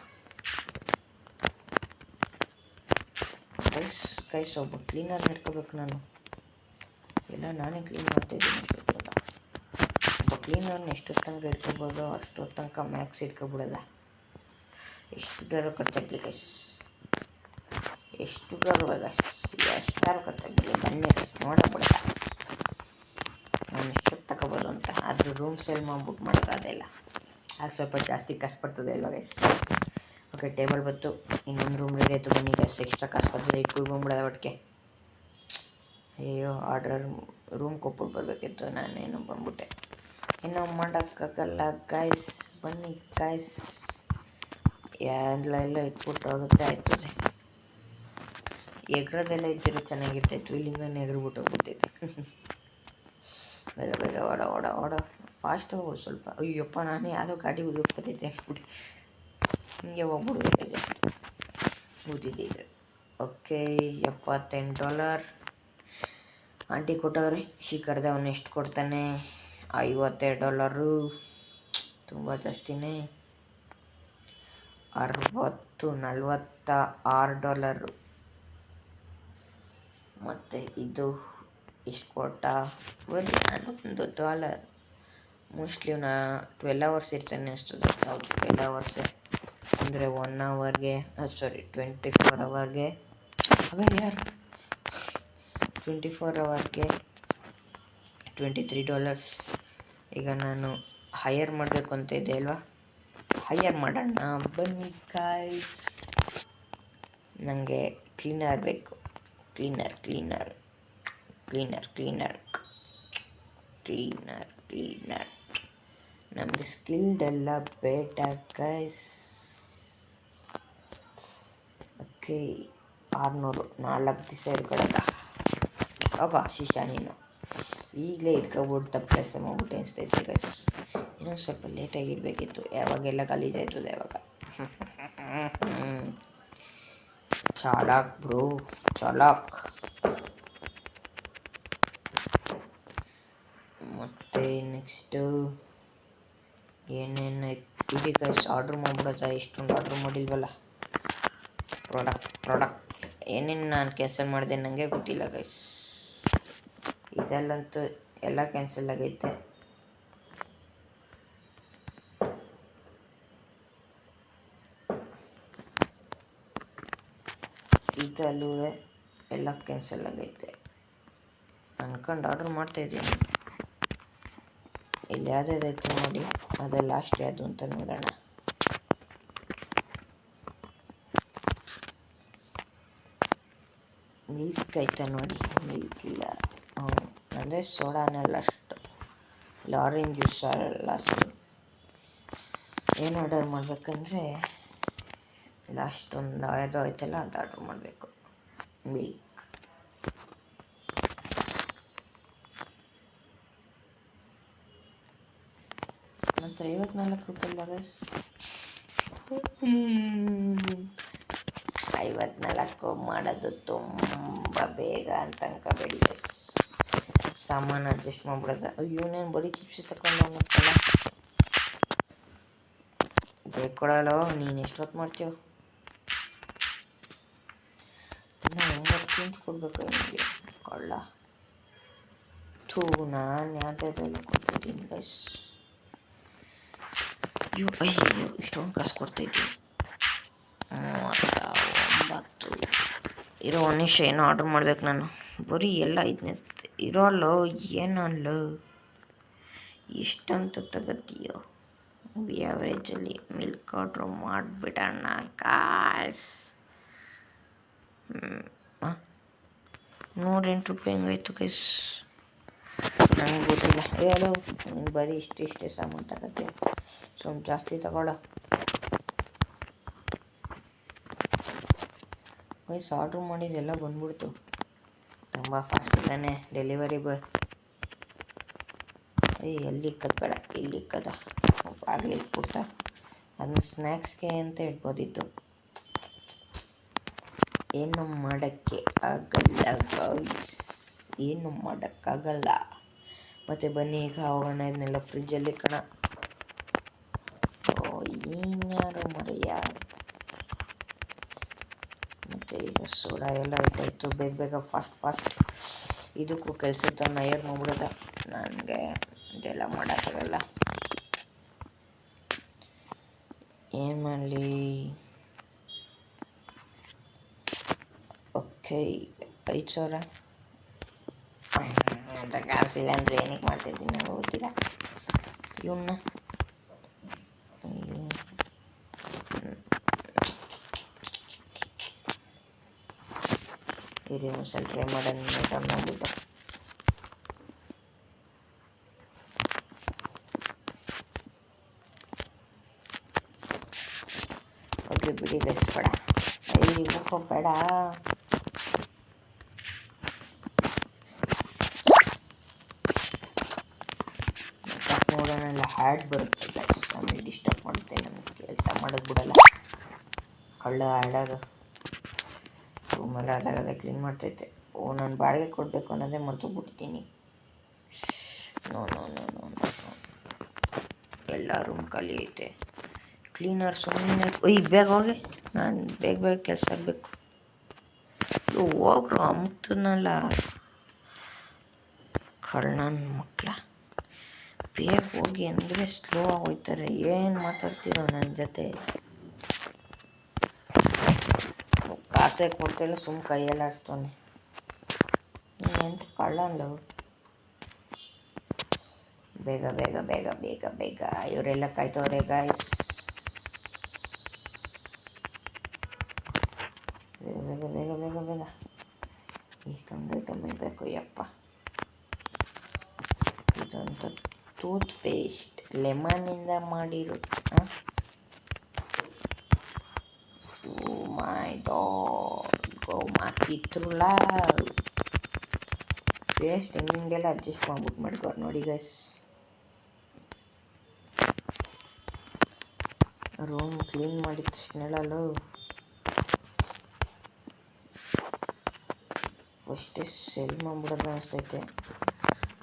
ಗೈಸ್ ಒಬ್ಬ ಕ್ಲೀನರ್ ಇಟ್ಕೋಬೇಕು ನಾನು. ಎಲ್ಲ ನಾನೇ ಕ್ಲೀನ್ ಮಾಡ್ತಾಯಿದ್ದೀನಿ. ಒಬ್ಬ ಕ್ಲೀನರ್ನ ಎಷ್ಟೊತ್ತು ತನಕ ಇಟ್ಕೊಬೋದು ಅಷ್ಟೊತ್ತು ತನಕ ಮ್ಯಾಕ್ಸ್ ಇಟ್ಕೊಬಿಡೋದ. ಎಷ್ಟು ದುಡ್ಡಾರು ಖರ್ಚಾಗಲಿ ಗೈಸ್, ಎಷ್ಟು ದುಡ್ಡಾರು ಗೈಸ್, ಎಷ್ಟಾರು ಖರ್ಚಾಗಲಿ ಬನ್ನಿ ಗೈಸ್ ನೋಡಬಿಡ. ನಾನು ಎಷ್ಟೊತ್ತು ತಗೋಬೋದು ಅಂತ. ಆದರೂ ರೂಮ್ ಸೇಲ್ ಮಾಡ್ಬಿಟ್ಟು ಮಾಡೋಕ್ಕಾಗಲ್ಲ. ಆಗ ಸ್ವಲ್ಪ ಜಾಸ್ತಿ ಕಾಸು ಬರ್ತದೆ ಅಲ್ವಾ ಗೈಸ್. ಓಕೆ ಟೇಬಲ್ ಬಂತು, ಇನ್ನೊಂದು ರೂಮ್ ರೆಡಿ ಆಯಿತು. ಬನ್ನಿ ಗೈಸ್ ಎಕ್ಸ್ಟ್ರಾ ಕಾಸು ಬರ್ತದೆ ಇಟ್ಬಿಡ್ಬೋಬಿಡೋದ ಒಟ್ಟಿಗೆ. ಅಯ್ಯೋ ಆರ್ಡರ್ ರೂಮ್ ಕೊಟ್ಬಿಟ್ಟು ಬರಬೇಕಿತ್ತು, ನಾನೇನು ಬಂದ್ಬಿಟ್ಟೆ. ಏನೋ ಮಾಡೋಕ್ಕಾಗಲ್ಲ ಗೈಸ್. ಬನ್ನಿ ಗೈಸ್, ಎಲ್ಲ ಇಟ್ಬಿಟ್ಟು ಹೋಗುತ್ತೆ ಆಯ್ತದೆ. ಎಗ್ರೋದೆಲ್ಲ ಇದ್ದಿರೋ ಚೆನ್ನಾಗಿರ್ತಾಯಿತ್ತು, ಇಲ್ಲಿಂದ ಎಗ್ರಿಬಿಟ್ಟು ಹೋಗ್ಬಿಟ್ಟೈತೆ. ಬೇಗ ಬೇಗ ಓಡ ಫಾಸ್ಟ್ ಹೋಗೋದು ಸ್ವಲ್ಪ. ಅಯ್ಯಪ್ಪ ನಾನು ಯಾವುದೋ ಗಾಡಿ ಉದುರ್ಬತ್ತೈತೆ ಅಂದ್ಬಿಟ್ಟು ಹಿಂಗೆ ಹೋಗ್ಬಿಡ್ಬೇಕು ಜಾಸ್ತಿ ಕೂತಿದ್ದಿದ್ರೆ. ಓಕೆ $78 ಆಂಟಿ ಕೊಟ್ಟವ್ರೆ. ಶಿಖರ್ದವನು ಎಷ್ಟು ಕೊಡ್ತಾನೆ? $52, ತುಂಬ ಜಾಸ್ತಿನೇ. $46 ಮತ್ತು ಇದು ಇಷ್ಟು ಕೊಟ್ಟ. $1 ಮೋಸ್ಟ್ಲಿ 12 ಅವರ್ಸ್ ಇರ್ತಾನೆ ಅನಿಸ್ತದೆ. ಹೌದು 12 ಅವರ್ಸೇ ಅಂದರೆ 1 ಅವರ್ಗೆ 24 ಅವರ್ಗೆ. ಅವಾಗ ಯಾರು 24 ಅವರ್ಗೆ $23. ಈಗ ನಾನು ಹೈಯರ್ ಮಾಡಬೇಕು ಅಂತ ಇದೆ ಅಲ್ವಾ, ಹೈಯರ್ ಮಾಡೋಣ ಬನ್ನಿ ಗಾಯ್ಸ್. ನನಗೆ ಕ್ಲೀನರ್ ಬೇಕು, ಕ್ಲೀನರ್ ನಮಗೆ ಸ್ಕಿಲ್ಡೆಲ್ಲ ಬೇಡ ಗೈಸ್. ಓಕೆ 600 4 ದಿವಸ ಇಟ್ಕೊಳ್ಳೋದ. ಹೋಗ ಶಿಷ್ಯ ನೀನು ಈಗಲೇ ಇಟ್ಕೊಬಿಟ್ಟು ತಪ್ಪು ಮಾಡ್ಬಿಟ್ಟು ಅನಿಸ್ತೈತೆ ಗೈಸ್. ಇನ್ನೊಂದು ಸ್ವಲ್ಪ ಲೇಟಾಗಿರಬೇಕಿತ್ತು, ಯಾವಾಗೆಲ್ಲ ಗಲೀಜಾಯ್ತದೆ ಯಾವಾಗ. ಚಾಲಾಕ್ ಬ್ರೋ ಚಾಲಾಕ್. ಮತ್ತು ನೆಕ್ಸ್ಟು ಏನೇನು ಇಡಿ ಗೈಸ್ ಆರ್ಡ್ರ್ ಮಾಡ್ಬಿಡೋದ. ಇಷ್ಟೊಂದು ಆರ್ಡ್ರ್ ಮಾಡಿಲ್ವಲ್ಲ. ಪ್ರಾಡಕ್ಟ್ ಏನೇನು ನಾನು ಕ್ಯಾನ್ಸಲ್ ಮಾಡಿದೆ ನನಗೆ ಗೊತ್ತಿಲ್ಲ ಗೈಸ್. ಇದಲ್ಲಂತೂ ಎಲ್ಲ ಕ್ಯಾನ್ಸಲ್ ಆಗೈತೆ. ಇದಲ್ಲೂ ಎಲ್ಲ ಕ್ಯಾನ್ಸಲ್ ಆಗೈತೆ. ಅನ್ಕೊಂಡು ಆರ್ಡ್ರ್ ಮಾಡ್ತಾಯಿದ್ದೀನಿ. ಇಲ್ಲಿ ಯಾವುದಾಯ್ತು ನೋಡಿ, ಅದೇ ಲಾಸ್ಟ್ ಯಾವುದು ಅಂತ ನೋಡೋಣ. ಮಿಲ್ಕ್ ಆಯ್ತಾ ನೋಡಿ, ಮಿಲ್ಕ್ ಇಲ್ಲ. ಅಂದರೆ ಸೋಡಾನೇ ಲಾಸ್ಟು, ಇಲ್ಲ ಆರೆಂಜ್ ಜ್ಯೂಸ್ ಲಾಸ್ಟು. ಏನು ಆರ್ಡರ್ ಮಾಡಬೇಕಂದ್ರೆ ಲಾಸ್ಟ್ ಒಂದು ಯಾವುದೋ ಆಯ್ತಲ್ಲ ಅದು ಆರ್ಡ್ರ್ ಮಾಡಬೇಕು. ಮಿಲ್ಕ್ ಮಾತ್ರ $54. 54 ಮಾಡೋದು ತುಂಬ ಬೇಗ ಅಂತ ಅನ್ಕೋಬೇಡಿ ಗೈಸ್. ಸಾಮಾನು ಅಡ್ಜಸ್ಟ್ ಮಾಡ್ಬಿಡೋದು. ಇವನೇನು ಬರೀ ಚಿಪ್ಸ್ ತಗೊಂಡು ಬೇಕೊಡಲ್ಲ. ನೀನು ಎಷ್ಟೊತ್ತು ಮಾಡ್ತೀವ? ಇನ್ನು 9 ಕೊಡಬೇಕು ನಿಮಗೆ ಕೊಳ್ಳ. ನಾನು ಯಾವುದಾದ್ರೆಲ್ಲ ಕೊಡ್ತಾಯಿದ್ದೀನಿ ಗೈಸ್. ಅಯ್ಯೋ ಇಷ್ಟೊಂದು ಕಾಸು ಕೊಡ್ತಾಯಿದ್ದೀನಿ. 39 ಇರೋ ಒಂದು ನಿಮಿಷ ಏನೋ ಆರ್ಡ್ರ್ ಮಾಡ್ಬೇಕು ನಾನು. ಬರೀ ಎಲ್ಲ ಇದನ್ನೇ ಇರೋಲ್ಲ ಏನಲ್ಲ ಇಷ್ಟಂತ ತಗೋತೀಯೋ. ಆ್ಯಾವ್ರೇಜಲ್ಲಿ ಮಿಲ್ಕ್ ಆರ್ಡ್ರ್ ಮಾಡಿಬಿಡೋಣ ಕಾಸ್. $108 ಹೆಂಗಾಯ್ತು ಗೈಸ್ ನನಗೆ ಗೊತ್ತಿಲ್ಲ. ಹೇಳು ನೀನು ಬರೀ ಇಷ್ಟೇ ಸಾಮಾನು ತಗೋತೀಯ, ಸ್ವಲ್ಪ ಜಾಸ್ತಿ ತಗೊಳ್ಳೋ ಗೈಸ್. ಆರ್ಡ್ರ್ ಮಾಡಿದ್ದೆಲ್ಲ ಬಂದ್ಬಿಡ್ತು ತುಂಬ ಫಾಸ್ಟ್ ತಾನೆ ಡೆಲಿವರಿ ಬಾಯ್. ಎಲ್ಲಿ ಕದ ಇಲ್ಲಿ ಆಗಲಿ ಇಟ್ಬಿಡ್ತಾ. ಅದನ್ನ ಸ್ನ್ಯಾಕ್ಸ್ಗೆ ಅಂತ ಇಡ್ಬೋದಿತ್ತು. ಏನು ಮಾಡೋಕ್ಕೆ ಆಗಲ್ಲ ಗೈಸ್, ಏನು ಮಾಡೋಕ್ಕಾಗಲ್ಲ. ಮತ್ತು ಬನ್ನಿ ಈಗ ಹೋಗೋಣ, ಇದನ್ನೆಲ್ಲ ಫ್ರಿಜ್ಜಲ್ಲಿ ಕಣ. ಇನ್ಯಾರು ಮರೆಯ. ಮತ್ತು ಈಗ ಸೋಡಾ ಎಲ್ಲ ಇಟ್ಟಾಯಿತು, ಬೇಗ ಬೇಗ ಫಾಸ್ಟ್ ಇದಕ್ಕೂ ಕೆಲಸದನ್ನ ಏರ್ ಮಾಡ್ಬಿಡೋದ. ನನಗೆ ಇದೆಲ್ಲ ಮಾಡೋಕ್ಕಾಗಲ್ಲ, ಏನು ಮಾಡಲಿ. ಓಕೆ 5,000 ಅಂತ ಕಾಸಿಲ್ಲ ಅಂದರೆ ಏನಕ್ಕೆ ಮಾಡ್ತಿದ್ದೀನಿ ನನಗೆ ಗೊತ್ತಿಲ್ಲ. ಇವನ್ನ ಇರಿ ಒಂದ್ಸಲ ಟ್ರೈ ಮಾಡೋಣ ನೋಡ್ಬಿಟ್ಟು. ಓಕೆ ಬಿಡಿ ಗೈಸ್, ಬೇಡ ಬೇಡ. ನೋಡೋಣ, ಹ್ಯಾಡ್ ಬರುತ್ತೆ ಗೈಸ್, ಆಮೇಲೆ ಡಿಸ್ಟರ್ಬ್ ಮಾಡುತ್ತೆ, ನಮಗೆ ಕೆಲಸ ಮಾಡೋದು ಬಿಡಲ್ಲ. ಕಳ್ಳ ಹ್ಯಾಡೋದು ರೂಮೆಲ್ಲ ಅದಾಗದ ಕ್ಲೀನ್ ಮಾಡ್ತೈತೆ. ನಾನು ಬಾಡಿಗೆ ಕೊಡಬೇಕು ಅನ್ನೋದೇ ಮರ್ತೋಗ್ಬಿಡ್ತೀನಿ. No no no no no ಎಲ್ಲ ರೂಮ್ ಖಾಲಿ ಐತೆ. ಕ್ಲೀನರ್ ಸುಮ್ಮನೆ ಬೇಗ ಹೋಗಿ, ನಾನು ಬೇಗ ಕೆಲಸ ಆಗಬೇಕು. ಹೋಗ್ರು ಅಮ್ತನಲ್ಲ ಕಳ್ಳನ ಮಕ್ಕಳ, ಬೇಗ ಹೋಗಿ ಅಂದರೆ ಸ್ಲೋ ಆಗೋಯ್ತಾರೆ. ಏನು ಮಾತಾಡ್ತೀರೋ ನನ್ನ ಜೊತೆ? ಕಾಸೇ ಕೊಡ್ತಿಲ್ಲ, ಸುಮ್ಮ ಕೈಯಲ್ಲಿ ಆಡಿಸ್ತಾನೆ. ಎಂತ ಕಳ್ಳಲ್ಲ. ಬೇಗ ಬೇಗ ಬೇಗ ಬೇಗ ಬೇಗ ಇವರೆಲ್ಲ ಕಾಯ್ತವ್ರೆ ಗಾಯ್ಸ್. ಬೇಗ ಬೇಗ ಬೇಗ ಬೇಗ ಬೇಗ ಇಷ್ಟೊಂದು ಐಟಮ್ ಇರಬೇಕು. ಯಪ್ಪ, ಇದಂತ ಟೂತ್ ಪೇಸ್ಟ್ ಲೆಮನ್ನಿಂದ ಮಾಡಿರೋ. ಮೈ ಗಾಡ್, ಗೋ ಮಾಕಿತ್ರಲ್ಲ ಪೇಸ್ಟ್ ಹೆಂಗೆಲ್ಲ ಅಡ್ಜಸ್ಟ್ ಮಾಡ್ಬಿಟ್ಟು ಮಾಡ್ಕೋರು ನೋಡಿ ಗೈಸ್. ರೂಮ್ ಕ್ಲೀನ್ ಮಾಡಿದ ತಕ್ಷಣ ಫಸ್ಟೇ ಸೆಲ್ ಮಾಡ್ಬಿಡೋದು ಅನಿಸ್ತೈತೆ,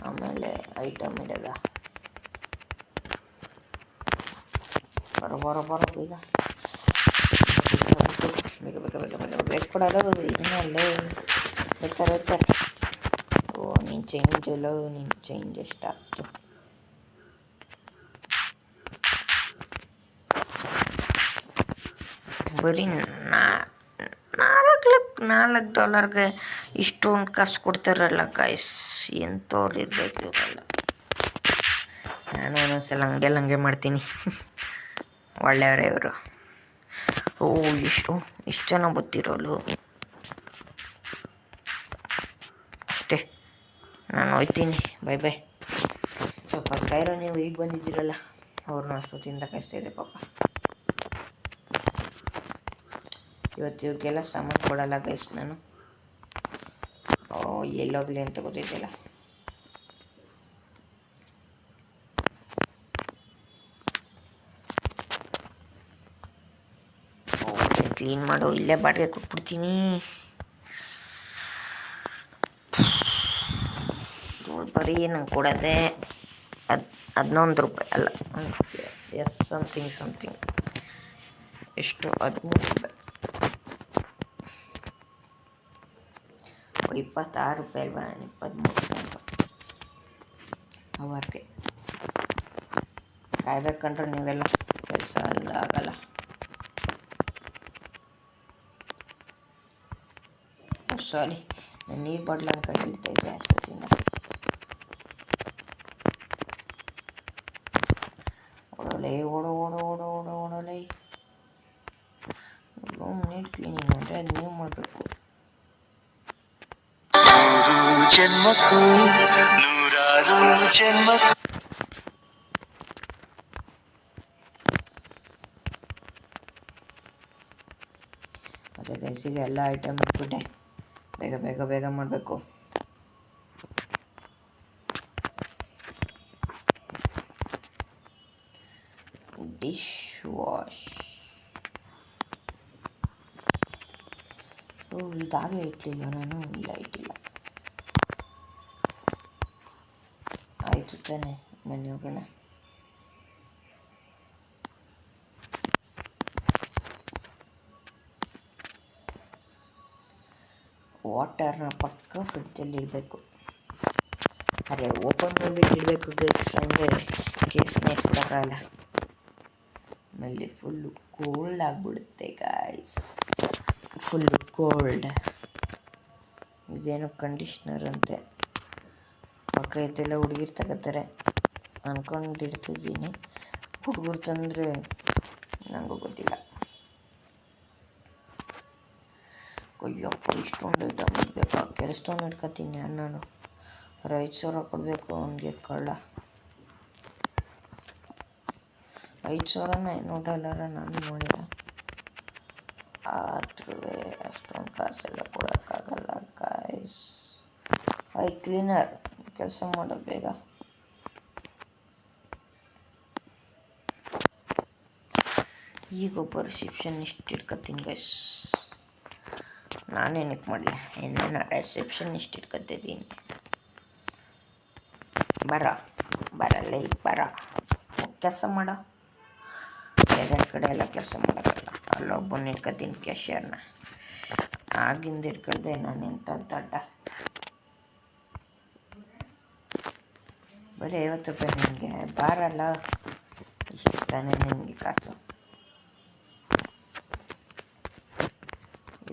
ಆಮೇಲೆ ಐಟಮ್ ಇಡೋದ. ಬರೋ ಈಗ ಬೇಗ ಬೇಗ ಬೇಗ ಬೇಗ ಬೇಗ ಕೊಡೋದು. ಇನ್ನಲ್ಲೇ ಬರ್ತಾರೆ. ಓ ನೀನು ಚೇಂಜ್ ಅಲ್ಲ, ನೀನು ಚೇಂಜ್ ಎಷ್ಟಾಗ್ತು? ಬರೀ $4 ಇಷ್ಟೊಂದು ಕಾಸು ಕೊಡ್ತಾರಲ್ಲ ಗಾಯ್ಸ್, ಎಂಥವ್ರು ಇರಬೇಕು ಇವರೆಲ್ಲ. ನಾನು ಒಂದೊಂದ್ಸಲ ಹಂಗೆ ಮಾಡ್ತೀನಿ. ಒಳ್ಳೆಯವರೇ ಇವರು. ಇಷ್ಟು ಜನ ಗೊತ್ತಿರೋಳು. ಅಷ್ಟೇ, ನಾನು ಹೋಯ್ತೀನಿ. ಬೈ. ಸ್ವಲ್ಪ ಕಾಯಿರೋ, ನೀವು ಈಗ ಬಂದಿದ್ದೀರಲ್ಲ, ಅವ್ರನ್ನ ಅಷ್ಟೊತ್ತಿಂದ ಕಾಯಿಸ್ತಾಯಿದೆ ಪಾಪ. ಇವತ್ತು ಇವ್ರಿಗೆಲ್ಲ ಸಾಮಾನು ಕೊಡಲ್ಲ ಗೈಸ್ ನಾನು. ಎಲ್ಲೋಗ್ಲಿ ಅಂತ ಗೊತ್ತೈತಿಲ್ಲ. ಕ್ಲೀನ್ ಮಾಡು, ಇಲ್ಲೇ ಬಾಡಿಗೆ ಕೊಟ್ಬಿಡ್ತೀನಿ. ಬರೀ ನಂಗೆ ಕೊಡೋದೆ $11 ಅಲ್ಲ, ಸಮಥಿಂಗ್ ಎಷ್ಟು $13, $26 ಅಲ್ವಾ, $23 ಅವರ್ಗೆ. ಕಾಯ್ಬೇಕಂಡ್ರೆ ನೀವೆಲ್ಲ ಕೆಲಸ ಎಲ್ಲ ಆಗಲ್ಲ. ಸಾರಿ, ನಾನು ನೀರು ಬಾಟ್ಲ್ ಅನ್ಕೊಂಡು ಹೇಳ್ತಾಯಿದ್ದೆ ಅಷ್ಟೊತ್ತಿಂದ. ಓಡೋಲೆ ರೂಮ್ ನೀಟ್ ಕ್ಲೀನಿಂಗ್ ಅಂದರೆ ಅದು ನೀವು ಮಾಡಬೇಕು. ಮತ್ತು ಗೈಸಿಗೆ ಎಲ್ಲ ಐಟಮ್ ಇಟ್ಬಿಟ್ಟೆ, ಬೇಗ ಮಾಡಬೇಕು. ಡಿಶ್ ವಾಶ್ ಇಷ್ಟೊತ್ತಾಗಲೇ ಇಟ್ಟಿಲ್ಲ ನಾನು. ಇಲ್ಲ ಇಟ್ಟಿಲ್ಲ. ಆಯಿತು ತಾನೆ, ಬನ್ನಿ ಹೋಗೋಣ. ವಾಟರ್ನ ಪಕ್ಕ ಫ್ರಿಡ್ಜಲ್ಲಿ ಇಡಬೇಕು. ಅರೆ ಓಪನ್ ಮಾಡಿಬಿಟ್ಟು ಇಡಬೇಕು ಗೈಸ್, ಅಂದರೆ ಕೇಸ್ ನೆಕ್ಸ್ಟ್ ಬರಲ್ಲ. ಆಮೇಲೆ ಫುಲ್ಲು ಕೋಲ್ಡ್ ಆಗಿಬಿಡುತ್ತೆ ಗಾಯ್ಸ್, ಫುಲ್ಲು ಕೋಲ್ಡ್. ಇದೇನು ಕಂಡೀಷ್ನರ್ ಅಂತೆ, ಪಕ್ಕ ಇದೆಲ್ಲ ಹುಡುಗಿರು ತಗೋತಾರೆ ಅಂದ್ಕೊಂಡಿರ್ತಿದ್ದೀನಿ. ಹುಡುಗರು ತಂದರೆ ನನಗೂ ಗೊತ್ತಿಲ್ಲ. ಅಯ್ಯಪ್ಪ ಇಷ್ಟೊಂದು ಐಟಮ್ ಇರಬೇಕಾ? ಕೆಲಸದವ್ನು ಇಟ್ಕೊತೀನಿ ನಾನು. 5,000 ಕೊಡಬೇಕು ಅವನಿಗೆ ಕಳ್ಳ. 5,000ನ $100 ನಾನು ನೋಡಿಲ್ಲ. ಆದ್ರೂ ಅಷ್ಟೊಂದು ಕಾಸೆಲ್ಲ ಕೊಡೋಕ್ಕಾಗಲ್ಲ ಗಾಯ್ಸ್. ಕ್ಲೀನರ್ ಕೆಲಸ ಮಾಡೋ ಬೇಗ. ಈಗೊಬ್ಬ ರಿಸೆಪ್ಷನಿಸ್ಟ್ ಇಟ್ಕೊತೀನಿ ಗೈಸ್. ನಾನೇನಕ್ಕೆ ಮಾಡಲಿ, ಏನೇನು ರಿಸೆಪ್ಷನಿಸ್ಟ್ ಇಟ್ಕೊತಿದ್ದೀನಿ. ಬರಲ್ಲ ಕೆಲಸ ಮಾಡೋ. ಬೇರೆ ಕಡೆ ಎಲ್ಲ ಕೆಲಸ ಮಾಡೋಕ್ಕಲ್ಲ, ಅಲ್ಲೊಬ್ಬನ ಇಟ್ಕೊತೀನಿ ಕ್ಯಾಶಿಯರ್ನ. ಆಗಿಂದ ಇಟ್ಕೊಳ್ದೆ ನಾನು ಎಂಥ ದಡ್ಡ. ಬರೀ 50 ರೂಪಾಯಿ ನಿನಗೆ ಬಾರಲ್ಲ, ಇಷ್ಟು ತಾನೇ ನಿನಗೆ ಕಾಸು.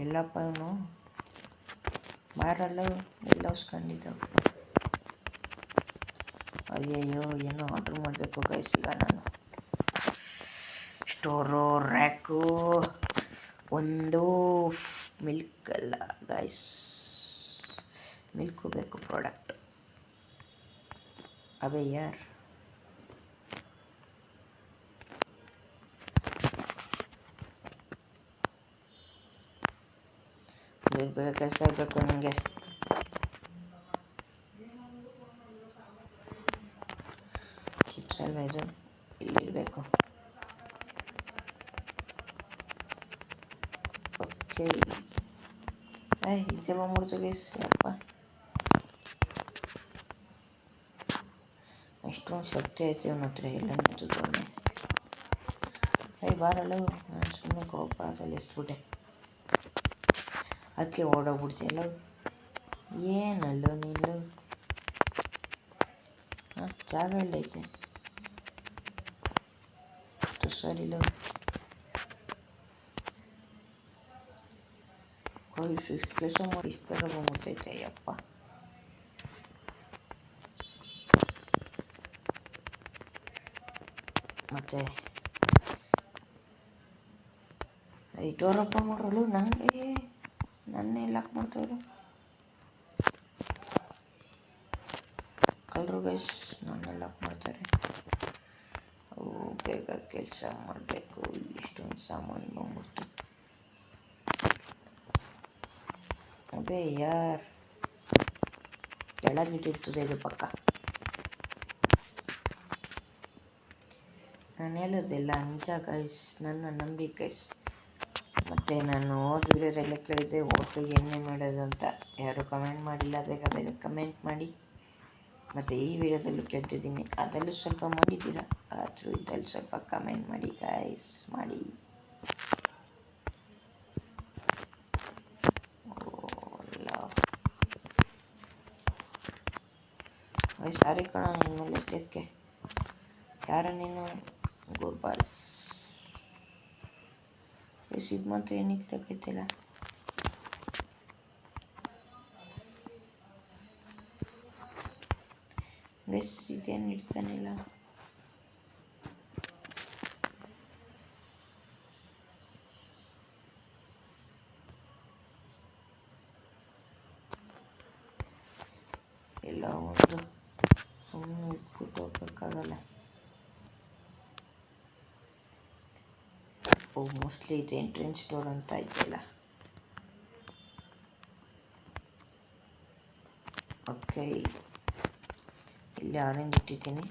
ಎಲ್ಲಪ್ಪ ಇವನು ಬಾರಲ್ಲ, ಎಲ್ಲ ಹೊಸ್ಕೊಂಡಿದ್ದು. ಅಯ್ಯಯ್ಯೋ ಏನೋ ಆರ್ಡ್ರ್ ಮಾಡಬೇಕು ಗೈಸ್ ಈಗ ನಾನು. ಸ್ಟೋರು, ರ್ಯಾಕು, ಒಂದು ಮಿಲ್ಕ್ ಅಲ್ಲ ಗೈಸ್, ಮಿಲ್ಕು ಬೇಕು ಪ್ರಾಡಕ್ಟ್. ಅಬೇ ಯಾರ್ ಬೇಗ ಕೆಲಸ ಆಗಬೇಕು ನನಗೆ. ಚಿಪ್ಸ್ ಅಲ್ವಾ ಇದು, ಇಲ್ಲಿರಬೇಕು. ಓಕೆ, ಇದೇ ಮಾಡ್ತು ಗೈಸ್. ಯಪ್ಪ ಎಷ್ಟೊಂದು ಶಕ್ತಿ ಐತೆ ಇವನ ಹತ್ರ, ಎಲ್ಲ ನಿಂತಿದ್ದಾನೆ. ಬಾರಲ್ಲ, ನಾನು ಸುಮ್ಮನೆ ಕೋಪದಲ್ಲಿ ಎಸ್ಬಿಟ್ಟೆ, ಅದಕ್ಕೆ ಓಡೋಗ್ಬಿಡ್ತೀಯಲ್ಲ. ಏನಲ್ಲ ನೀನು, ಜಾಗ ಎಲ್ಲ ಐತೆ ಸರಿಲ್ಲ. ಇಷ್ಟು ಕೆಲಸ ಮಾಡಿ ಇಷ್ಟು ಬೇಗ ಬಂದ್ಬಿಡ್ತೈತೆ. ಅಯ್ಯಪ್ಪ ಮತ್ತೆ ಡೋರ್ ಓಪನ್ ಮಾಡೋರು ನನಗೆ, ನನ್ನೇ ಲಾಕ್ ಮಾಡ್ತಾಯಿದ್ರು ಕಳ್ಳರು ಗೈಸ್, ನನ್ನೇ ಲಾಕ್ ಮಾಡ್ತಾರೆ. ಬೇಗ ಕೆಲಸ ಮಾಡಬೇಕು. ಇಷ್ಟೊಂದು ಸಾಮಾನು ಬಂದ್ಬಿಡ್ತು. ಅದೇ ಯಾರ್ ಕೆಳಗಿಟ್ಟಿರ್ತದೆ ಇದು ಪಕ್ಕ. ನಾನು ಹೇಳೋದೆಲ್ಲ ನಿಜ ಗೈಸ್, ನನ್ನ ನಂಬಿ ಗೈಸ್. ಮತ್ತು ನಾನು ವಿಡಿಯೋದೆಲ್ಲ ಕೇಳಿದ್ದೆ ಹೋಟ್ಲಿಗೆ ಏನೇ ಮಾಡೋದು ಅಂತ, ಯಾರು ಕಮೆಂಟ್ ಮಾಡಿಲ್ಲ. ಬೇಗ ಕಮೆಂಟ್ ಮಾಡಿ. ಮತ್ತು ಈ ವಿಡಿಯೋದಲ್ಲೂ ಕೇಳ್ತಿದ್ದೀನಿ, ಅದರಲ್ಲೂ ಸ್ವಲ್ಪ ಮಾಡಿದ್ದೀರಾ, ಆದರೂ ಇದ್ದಲ್ಲಿ ಸ್ವಲ್ಪ ಕಮೆಂಟ್ ಮಾಡಿ ಗೈಸ್, ಮಾಡಿ. ಸಾರಿ ಕಣ ನಿನ್ನ ಮೇಲೆ ಎಷ್ಟಕ್ಕೆ, ಯಾರ ನೀನು ಗೋಪಾಲ್ ಇದು ಮಾತ್ರ ಏನಕ್ಕೆ ತಗೋತಿಲ್ಲ. ಗೈಸ್ ಇದೇನು ಇಡ್ತಾನಿಲ್ಲ. ಎಲ್ಲ ಒಂದು ಸುಮ್ಮನೆ ಇಟ್ಬಿಟ್ಟು ಹೋಗ್ಬೇಕಾಗಲ್ಲ. ಮೋಸ್ಟ್ಲಿ ಇದು ಎಂಟ್ರೆನ್ಸ್ ಡೋರ್ ಅಂತ ಇದೆಯಲ್ಲ. ಓಕೆ, ಇಲ್ಲಿ ಆರೆಂಜ್ ಇಟ್ಟಿದ್ದೀನಿ.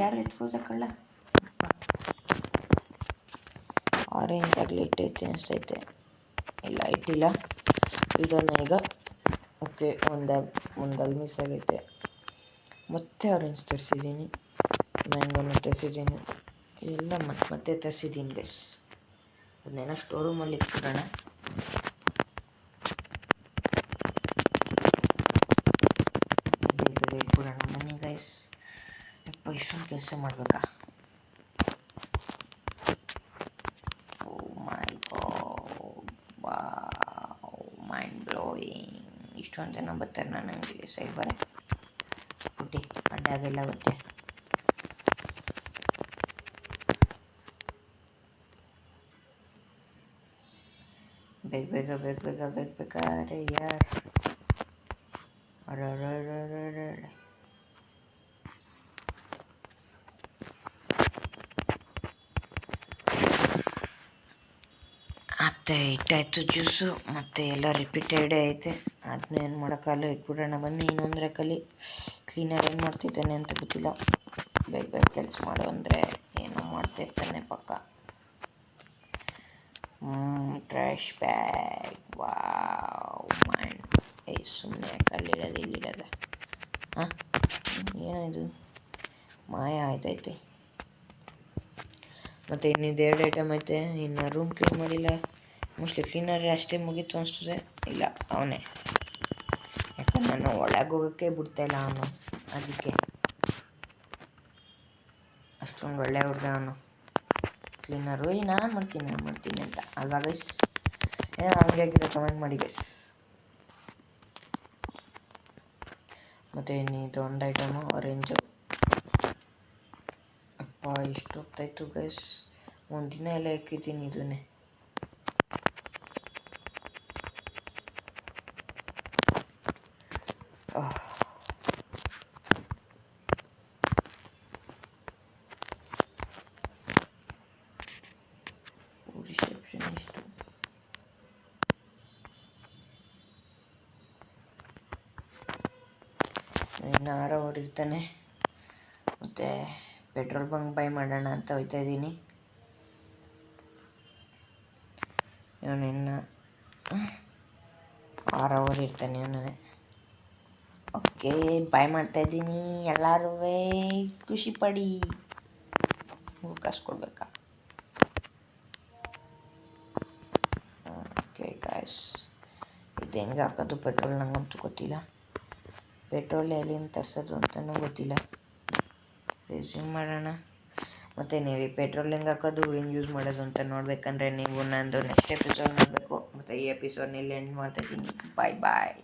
ಯಾರು ಎತ್ಕೋದ ಕಳ್ಳ? ಆರೆಂಜ್ ಆಗಲಿ ಇಟ್ಟೈತೆ ಅನಿಸ್ತೈತೆ. ಲೈಟ್ ಇಲ್ಲ. ಇದನ್ನು ಈಗ ಓಕೆ ಒಂದಲ್ಲಿ ಮಿಸ್ ಆಗೈತೆ. ಮತ್ತೆ ಆರೆಂಜ್ ತರಿಸಿದ್ದೀನಿ, ಮ್ಯಾಂಗೋನ ತರಿಸಿದ್ದೀನಿ, ಎಲ್ಲ ಮತ್ತೆ ತರಿಸಿದ್ದೀನಿ ಗೈಸ್. ಅದನ್ನೆಲ್ಲ ಸ್ಟೋರ್ ರೂಮಲ್ಲಿ ಇಟ್ಬಿಡೋಣ. ಬೇಗ ಇಟ್ಬಿಡೋಣ ಬನ್ನಿ ಗೈಸ್. ಇಷ್ಟೊಂದು ಕೆಲಸ ಮಾಡಬೇಕಾ? Mind blowing. ಇಷ್ಟೊಂದು ಜನ ಬರ್ತಾರೆ ನನಗೆ ಸೈಡ್ ಬರ ಪುಟ್ಟಿ ಅಡ್ಡಾಗೆಲ್ಲ ಬರುತ್ತೆ. ಬೇಗ ಅರೆ ಯಾರ್ ಮತ್ತೆ ಇಟ್ಟಾಯ್ತು ಜ್ಯೂಸು. ಮತ್ತು ಎಲ್ಲ ರಿಪೀಟೆಡೇ ಐತೆ, ಅದನ್ನ ಏನು ಮಾಡೋಕ್ಕಲ್ಲ, ಇಟ್ಬಿಡೋಣ ಬನ್ನಿ. ಇನ್ನೊಂದು ರ್ಯಾಕಲ್ಲಿ ಕ್ಲೀನರ್ ಏನು ಮಾಡ್ತಿದ್ದಾನೆ ಅಂತ ಗೊತ್ತಿಲ್ಲ. ಬೇಗ ಕೆಲಸ ಮಾಡು ಅಂದರೆ ಏನೋ ಮಾಡ್ತಿರ್ತಾನೆ ಪಕ್ಕ. Trash bag. Wow mind. ಸುಮ್ಮನೆ ಕಲ್ಲಿಡೋದು ಇಲ್ಲಿಡೋದ? ಹಾಂ, ಏನಿದು ಮಾಯ ಆಯ್ತೈತೆ. ಮತ್ತು ಇನ್ನಿದು 2 ಐಟಮ್ ಐತೆ. ಇನ್ನು ರೂಮ್ ಕ್ಲೀನ್ ಮಾಡಿಲ್ಲ. ಮೋಸ್ಟ್ಲಿ ಕ್ಲೀನರ್ ಅಷ್ಟೇ ಮುಗೀತು ಅನಿಸ್ತದೆ. ಇಲ್ಲ, ಅವನೇ. ಯಾಕಂದ್ರೆ ನಾನು ಒಳಗೆ ಹೋಗೋಕ್ಕೆ ಬಿಡ್ತಾಯಿಲ್ಲ ಅವನು, ಅದಕ್ಕೆ. ಅಷ್ಟೊಂದು ಒಳ್ಳೆ ಹುಡುಗ ಅವನು ಕ್ಲೀನರು. ನಾನು ಮಾಡ್ತೀನಿ ಅಂತ ಅಲ್ವಾ ಗೈಸ್? ಹಂಗೆ ಆಗಿರೋ ಕಮೆಂಟ್ ಮಾಡಿ ಗೈಸ್. ಮತ್ತು ಇನ್ನಿದು ಒಂದು ಐಟಮು ಆರೆಂಜು. ಅಪ್ಪ ಇಷ್ಟು ಹೋಗ್ತಾಯಿತ್ತು ಗೈಸ್, ಒಂದು ದಿನ ಎಲ್ಲ ಇಕ್ಕಿದ್ದೀನಿ ಇದನ್ನೇ. ರಿಸೆಪ್ಷನಿಸ್ಟು ಇನ್ನು 6 ಅವರ್ ಇರ್ತಾನೆ. ಮತ್ತು ಪೆಟ್ರೋಲ್ ಬಂಕ್ ಬೈ ಮಾಡೋಣ ಅಂತ ಹೋಗ್ತಾ ಇದ್ದೀನಿ. ಇವನಿನ್ನು 6 ಅವರ್ ಇರ್ತಾನೆ ಇವನು. ಓಕೆ, ಬೈ ಮಾಡ್ತಾಯಿದ್ದೀನಿ. ಎಲ್ಲರೂ ಖುಷಿ ಪಡಿ. ಕಾಸು ಕೊಡ್ಬೇಕಾ? ಓಕೆ ಗಾಯ್ಸ್, ಇದು ಹೆಂಗೆ ಹಾಕೋದು ಪೆಟ್ರೋಲ್ ನಂಗಂತೂ ಗೊತ್ತಿಲ್ಲ. ಪೆಟ್ರೋಲ್ ಎಲ್ಲಿಂದ ತರಿಸೋದು ಅಂತಲೂ ಗೊತ್ತಿಲ್ಲ. ರೆಸ್ಯೂಮ್ ಮಾಡೋಣ. ಮತ್ತು ನೀವು ಈ ಪೆಟ್ರೋಲ್ ಹೆಂಗೆ ಹಾಕೋದು, ಹೆಂಗೆ ಯೂಸ್ ಮಾಡೋದು ಅಂತ ನೋಡಬೇಕಂದ್ರೆ ನೀವು ನಂದು ನೆಕ್ಸ್ಟ್ ಎಪಿಸೋಡ್ ನೋಡಬೇಕು. ಮತ್ತು ಈ ಎಪಿಸೋಡ್ನಲ್ಲಿ ಎಂಡ್ ಮಾಡ್ತಾಯಿದ್ದೀನಿ. ಬಾಯ್.